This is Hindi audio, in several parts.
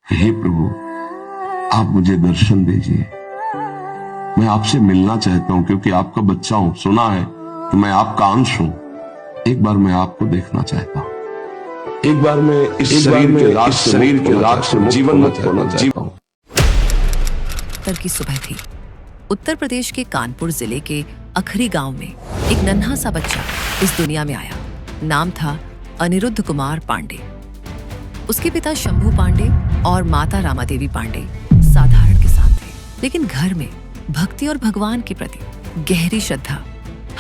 हे प्रभु, आप मुझे दर्शन दीजिए। मैं आपसे मिलना चाहता हूं क्योंकि आपका बच्चा हूं। सुना है कि मैं आपका अंश हूं। एक बार मैं आपको देखना चाहता हूं। एक बार मैं इस शरीर के राग से जीवन मुक्त होना चाहता हूं। उत्तर की सुबह थी। उत्तर प्रदेश के कानपुर जिले के अखरी गांव में एक नन्हा सा बच्चा इस दुनिया में आया। नाम था अनिरुद्ध कुमार पांडे। उसके पिता शंभू पांडे और माता रामादेवी पांडे साधारण किसान थे, लेकिन घर में भक्ति और भगवान के प्रति गहरी श्रद्धा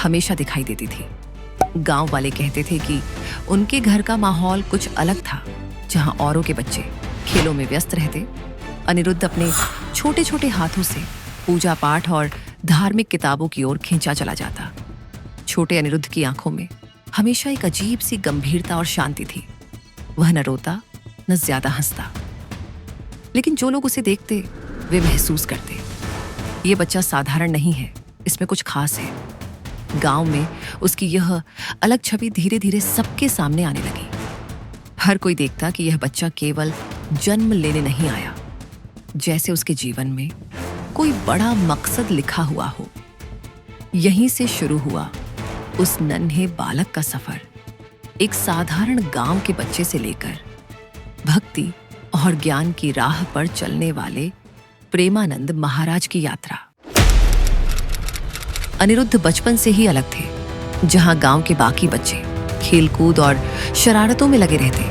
हमेशा दिखाई देती थी। गांव वाले कहते थे कि उनके घर का माहौल कुछ अलग था। जहां औरों के बच्चे खेलों में व्यस्त रहते, अनिरुद्ध अपने छोटे छोटे हाथों से पूजा पाठ और धार्मिक किताबों की ओर खींचा चला जाता। छोटे अनिरुद्ध की आंखों में हमेशा एक अजीब सी गंभीरता और शांति थी। वह न रोता न ज्यादा हंसता, लेकिन जो लोग उसे देखते वे महसूस करते, ये बच्चा साधारण नहीं है, इसमें कुछ खास है। गांव में उसकी यह अलग छवि धीरे धीरे सबके सामने आने लगी। हर कोई देखता कि यह बच्चा केवल जन्म लेने नहीं आया, जैसे उसके जीवन में कोई बड़ा मकसद लिखा हुआ हो। यहीं से शुरू हुआ उस नन्हे बालक का सफर, एक साधारण गांव के बच्चे से लेकर भक्ति और ज्ञान की राह पर चलने वाले प्रेमानंद महाराज की यात्रा। अनिरुद्ध बचपन से ही अलग थे। जहां गांव के बाकी बच्चे खेलकूद और शरारतों में लगे रहते,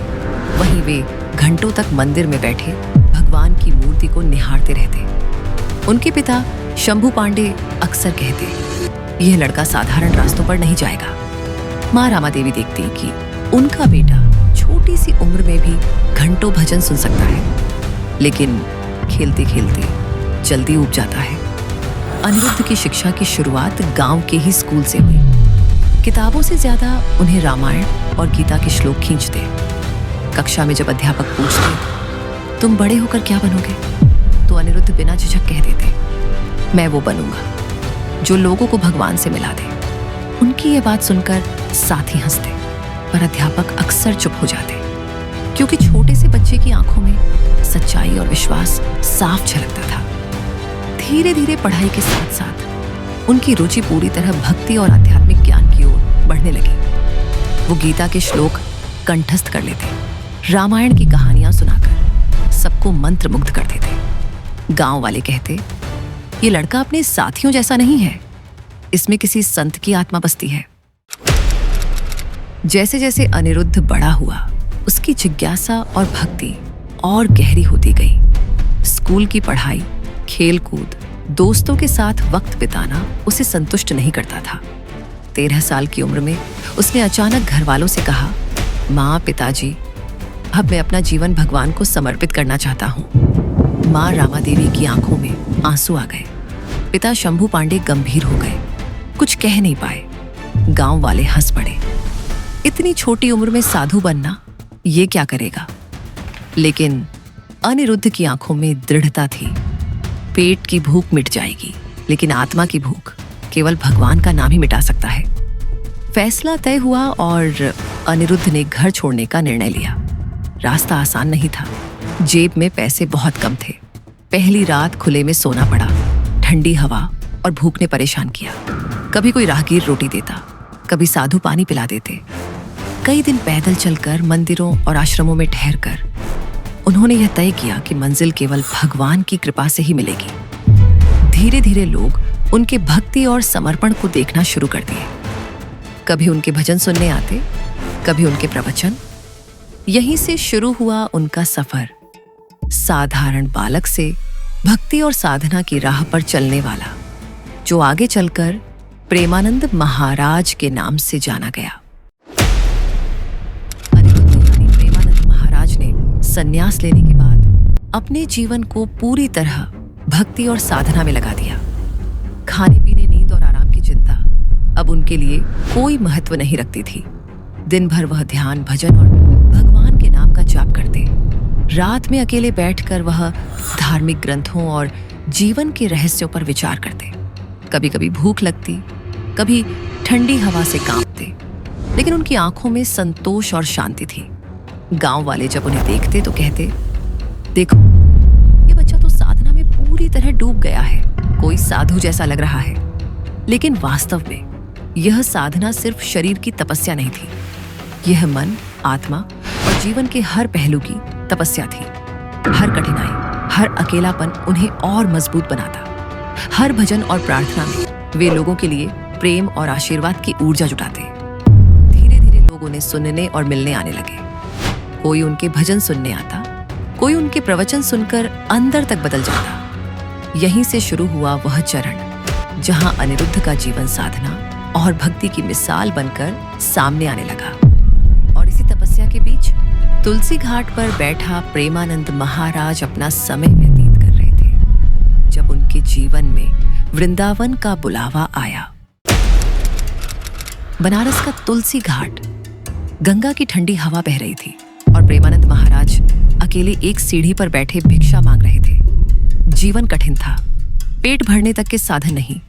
वहीं वे घंटों तक मंदिर में बैठे भगवान की मूर्ति को निहारते रहते। उनके पिता शंभू पांडे अक्सर कहते, यह लड़का साधारण रास्तों पर नहीं जाएगा। माँ रामादेवी देखती कि उनका बेटा छोटी सी उम्र में भी घंटों भजन सुन सकता है, लेकिन खेलते खेलते जल्दी ऊब जाता है। अनिरुद्ध की शिक्षा की शुरुआत गांव के ही स्कूल से हुई। किताबों से ज्यादा उन्हें रामायण और गीता के श्लोक खींचते। कक्षा में जब अध्यापक पूछते, तुम बड़े होकर क्या बनोगे, तो अनिरुद्ध बिना झिझक कह देते, मैं वो बनूंगा जो लोगों को भगवान से मिला दे। उनकी ये बात सुनकर साथी हंसते, पर अध्यापक अक्सर चुप हो जाते, क्योंकि छोटे से बच्चे की आंखों में सच्चाई और विश्वास साफ झलकता था। धीरे धीरे पढ़ाई के साथ साथ उनकी रुचि पूरी तरह भक्ति और आध्यात्मिक ज्ञान की ओर बढ़ने लगी। वो गीता के श्लोक कंठस्थ कर लेते, रामायण की कहानियां सुनाकर सबको मंत्रमुग्ध करते थे। गांव वाले कहते, ये लड़का अपने साथियों जैसा नहीं है, इसमें किसी संत की आत्मा बसती है। जैसे जैसे अनिरुद्ध बड़ा हुआ, उसकी जिज्ञासा और भक्ति और गहरी होती गई। स्कूल की पढ़ाई, खेलकूद, दोस्तों के साथ वक्त बिताना उसे संतुष्ट नहीं करता था। 13 साल की उम्र में उसने अचानक घर वालों से कहा, माँ, पिताजी, अब मैं अपना जीवन भगवान को समर्पित करना चाहता हूँ। माँ रामादेवी की आंखों में आंसू आ गए। पिता शंभू पांडे गंभीर हो गए, कुछ कह नहीं पाए। गांव वाले हंस पड़े, इतनी छोटी उम्र में साधु बनना, ये क्या करेगा। लेकिन अनिरुद्ध की आंखों में दृढ़ता थी। पेट की भूख मिट जाएगी, लेकिन आत्मा की भूख केवल भगवान का नाम ही मिटा सकता है। फैसला तय हुआ और अनिरुद्ध ने घर छोड़ने का निर्णय लिया। रास्ता आसान नहीं था, जेब में पैसे बहुत कम थे। पहली रात खुले में सोना पड़ा। ठंडी हवा और भूख ने परेशान किया। कभी कोई राहगीर रोटी देता, कभी साधु पानी पिला देते। कई दिन पैदल चलकर मंदिरों और आश्रमों में ठहरकर उन्होंने यह तय किया कि मंजिल केवल भगवान की कृपा से ही मिलेगी। धीरे धीरे लोग उनके भक्ति और समर्पण को देखना शुरू कर दिए। कभी उनके भजन सुनने आते, कभी उनके प्रवचन। यहीं से शुरू हुआ उनका सफर, साधारण बालक से भक्ति और साधना की राह पर चलने वाला, जो आगे चलकर प्रेमानंद महाराज के नाम से जाना गया। प्रेमानंद महाराज ने संन्यास लेने के बाद अपने जीवन को पूरी तरह भक्ति और साधना में लगा दिया। खाने पीने, नींद और आराम की चिंता अब उनके लिए कोई महत्व नहीं रखती थी। दिन भर वह ध्यान, भजन और भगवान के नाम का जाप करते। रात में अकेले बैठकर वह धार्मिक ग्रंथों और जीवन के रहस्यों पर विचार करते। कभी कभी भूख लगती, कभी ठंडी हवा से कांपते, लेकिन उनकी आंखों में संतोष और शांति थी। गांव वाले जब उन्हें देखते तो कहते, देखो, ये बच्चा तो साधना में पूरी तरह डूब गया है, कोई साधु जैसा लग रहा है। लेकिन वास्तव में यह साधना सिर्फ शरीर की तपस्या नहीं थी, यह मन, आत्मा और जीवन के हर पहलू की तपस्या थी। हर कठिनाई, हर अकेलापन उन्हें और मजबूत बनाता। हर भजन और प्रार्थना में वे लोगों के लिए प्रेम और आशीर्वाद की ऊर्जा जुटाते। धीरे धीरे लोग उन्हें सुनने और मिलने आने लगे। कोई उनके भजन सुनने आता, कोई उनके प्रवचन सुनकर अंदर तक बदल जाता। यहीं से शुरू हुआ वह चरण जहां अनिरुद्ध का जीवन साधना और भक्ति की मिसाल बनकर सामने आने लगा। और इसी तपस्या के बीच तुलसी घाट पर बैठा प्रेमानंद महाराज अपना समय व्यतीत कर रहे थे, जब उनके जीवन में वृंदावन का बुलावा आया। बनारस का तुलसी घाट, गंगा की ठंडी हवा बह रही थी और प्रेमानंद महाराज अकेले एक सीढ़ी पर बैठे भिक्षा मांग रहे थे। जीवन कठिन था, पेट भरने तक के साधन नहीं,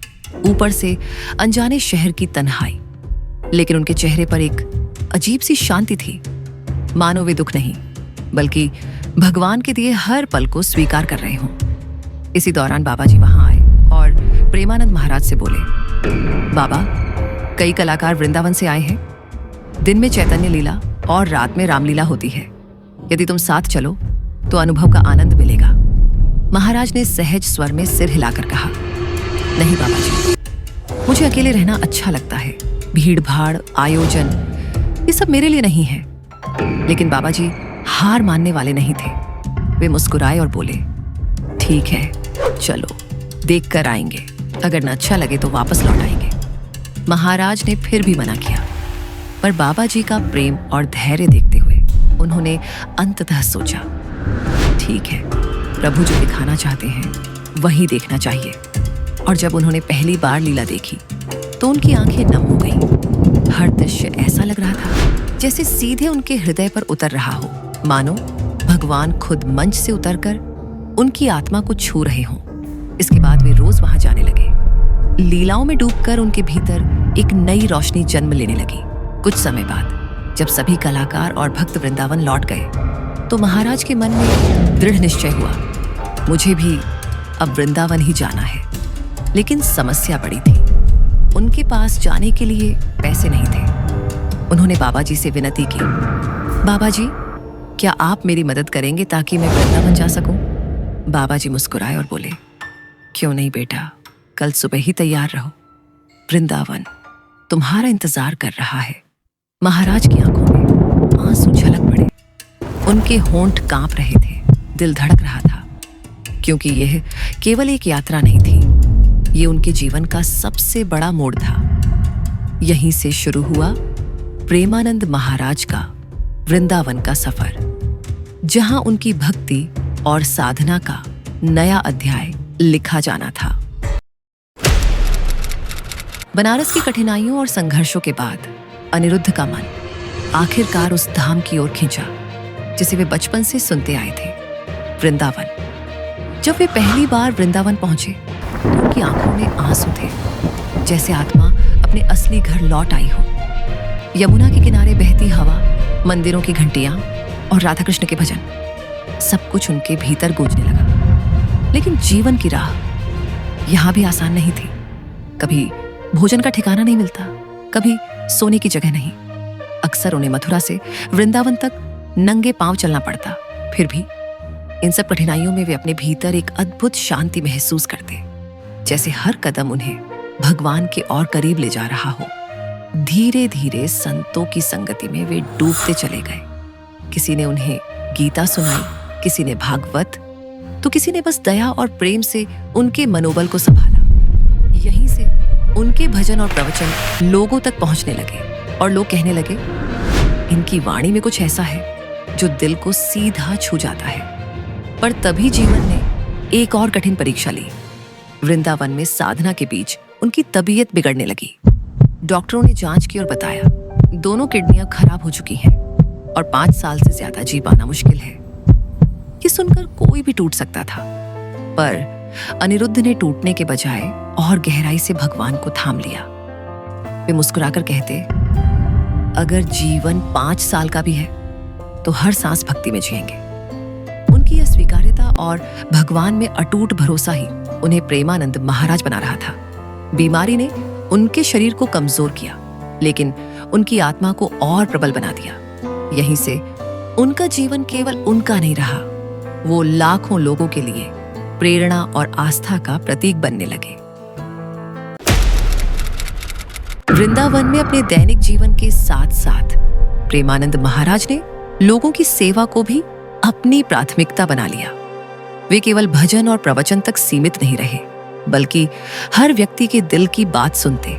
ऊपर से अनजाने शहर की तन्हाई। लेकिन उनके चेहरे पर एक अजीब सी शांति थी, मानो वे दुख नहीं बल्कि भगवान के दिए हर पल को स्वीकार कर रहे हों। इसी दौरान बाबा जी वहां आए और प्रेमानंद महाराज से बोले, बाबा, कई कलाकार वृंदावन से आए हैं। दिन में चैतन्य लीला और रात में रामलीला होती है। यदि तुम साथ चलो तो अनुभव का आनंद मिलेगा। महाराज ने सहज स्वर में सिर हिलाकर कहा, नहीं बाबा जी, मुझे अकेले रहना अच्छा लगता है। भीड़ भाड़, आयोजन, ये सब मेरे लिए नहीं है। लेकिन बाबा जी हार मानने वाले नहीं थे। वे मुस्कुराए और बोले, ठीक है, चलो, देख कर आएंगे। अगर न अच्छा लगे तो वापस लौट आएंगे। महाराज ने फिर भी मना किया, पर बाबा जी का प्रेम और धैर्य देखते हुए उन्होंने अंततः सोचा, ठीक है, प्रभु जो दिखाना चाहते हैं वही देखना चाहिए। और जब उन्होंने पहली बार लीला देखी तो उनकी आंखें नम हो गईं। हर दृश्य ऐसा लग रहा था जैसे सीधे उनके हृदय पर उतर रहा हो, मानो भगवान खुद मंच से उतरकर उनकी आत्मा को छू रहे हों। इसके बाद वे रोज वहां जाने लगे। लीलाओं में डूबकर उनके भीतर एक नई रोशनी जन्म लेने लगी। कुछ समय बाद जब सभी कलाकार और भक्त वृंदावन लौट गए तो महाराज के मन में दृढ़ निश्चय हुआ, मुझे भी अब वृंदावन ही जाना है। लेकिन समस्या बड़ी थी, उनके पास जाने के लिए पैसे नहीं थे। उन्होंने बाबा जी से विनती की, बाबा जी, क्या आप मेरी मदद करेंगे ताकि मैं वृंदावन जा सकूं? बाबा जी मुस्कुराए और बोले, क्यों नहीं बेटा, कल सुबह ही तैयार रहो, वृंदावन तुम्हारा इंतजार कर रहा है। महाराज की आंखों में आंसू झलक पड़े, उनके होंठ कांप रहे थे, दिल धड़क रहा था, क्योंकि यह केवल एक यात्रा नहीं थी, ये उनके जीवन का सबसे बड़ा मोड़ था। यहीं से शुरू हुआ प्रेमानंद महाराज का वृंदावन का सफर, जहां उनकी भक्ति और साधना का नया अध्याय लिखा जाना था। बनारस की कठिनाइयों और संघर्षों के बाद अनिरुद्ध का मन आखिरकार उस धाम की ओर खींचा जिसे वे बचपन से सुनते आए थे, वृंदावन। जब वे पहली बार वृंदावन पहुंचे तो उनकी आंखों में आंसू थे, जैसे आत्मा अपने असली घर लौट आई हो। यमुना के किनारे बहती हवा, मंदिरों की घंटियां और राधा कृष्ण के भजन, सब कुछ उनके भीतर गूंजने लगा। लेकिन जीवन की राह यहां भी आसान नहीं थी। कभी भोजन का ठिकाना नहीं मिलता, कभी सोने की जगह नहीं। अक्सर उन्हें मथुरा से वृंदावन तक नंगे पांव चलना पड़ता। फिर भी इन सब कठिनाइयों में वे अपने भीतर एक अद्भुत शांति महसूस करते, जैसे हर कदम उन्हें भगवान के और करीब ले जा रहा हो। धीरे धीरे संतों की संगति में वे डूबते चले गए। किसी ने उन्हें गीता सुनाई, किसी ने भागवत, तो किसी ने बस दया और प्रेम से उनके मनोबल को संभाला। यहीं से उनके भजन और प्रवचन लोगों तक पहुंचने लगे और लोग कहने लगे, इनकी वाणी में कुछ ऐसा है जो दिल को सीधा छू जाता है। पर तभी जीवन ने एक और कठिन परीक्षा ली। वृंदावन में साधना के बीच उनकी तबीयत बिगड़ने लगी। डॉक्टरों ने जांच की और बताया, दोनों किडनियां खराब हो चुकी हैं और 5 साल से ज्यादा जी पाना मुश्किल है। ये सुनकर कोई भी टूट सकता था, पर अनिरुद्ध ने टूटने के बजाय और गहराई से भगवान को थाम लिया। वे मुस्कुराकर कहते, अगर जीवन 5 साल का भी है तो हर सांस भक्ति में जिएंगे। उनकी यह स्वीकार और भगवान में अटूट भरोसा ही उन्हें प्रेमानंद महाराज बना रहा था। बीमारी ने उनके शरीर को कमजोर किया, लेकिन उनकी आत्मा को और प्रबल बना दिया। यहीं से उनका जीवन केवल उनका नहीं रहा, वो लाखों लोगों के लिए प्रेरणा और आस्था का प्रतीक बनने लगे। वृंदावन में अपने दैनिक जीवन के साथ साथ प्रेमानंद महाराज ने लोगों की सेवा को भी अपनी प्राथमिकता बना लिया। वे केवल भजन और प्रवचन तक सीमित नहीं रहे, बल्कि हर व्यक्ति के दिल की बात सुनते,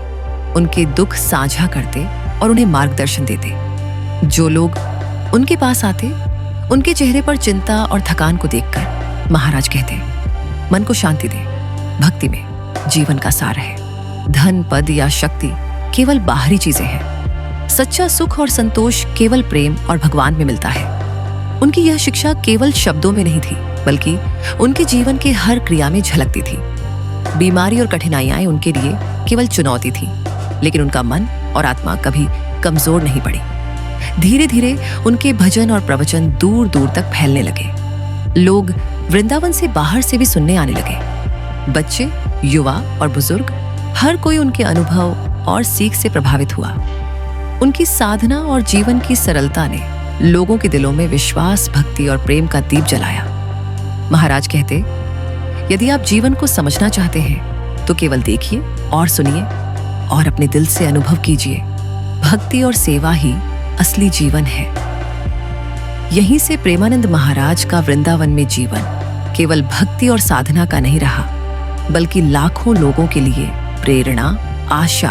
उनके दुख साझा करते और उन्हें मार्गदर्शन देते। जो लोग उनके पास आते, उनके चेहरे पर चिंता और थकान को देखकर महाराज कहते, मन को शांति दे, भक्ति में जीवन का सार है। धन, पद या शक्ति केवल बाहरी चीजें हैं। सच्चा सुख और संतोष केवल प्रेम और भगवान में मिलता है। उनकी यह शिक्षा केवल शब्दों में नहीं थी, बल्कि उनके जीवन के हर क्रिया में झलकती थी। बीमारी और कठिनाइयां उनके लिए केवल चुनौती थी, लेकिन उनका मन और आत्मा कभी कमजोर नहीं पड़ी। धीरे धीरे उनके भजन और प्रवचन दूर दूर तक फैलने लगे। लोग वृंदावन से बाहर से भी सुनने आने लगे। बच्चे, युवा और बुजुर्ग, हर कोई उनके अनुभव और सीख से प्रभावित हुआ। उनकी साधना और जीवन की सरलता ने लोगों के दिलों में विश्वास, भक्ति और प्रेम का दीप जलाया। महाराज कहते, यदि आप जीवन को समझना चाहते हैं तो केवल देखिए और सुनिए और अपने दिल से अनुभव कीजिए। भक्ति और सेवा ही असली जीवन है। यहीं से प्रेमानंद महाराज का वृंदावन में जीवन केवल भक्ति और साधना का नहीं रहा, बल्कि लाखों लोगों के लिए प्रेरणा, आशा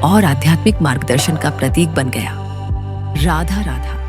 और आध्यात्मिक मार्गदर्शन का प्रतीक बन गया। राधा राधा।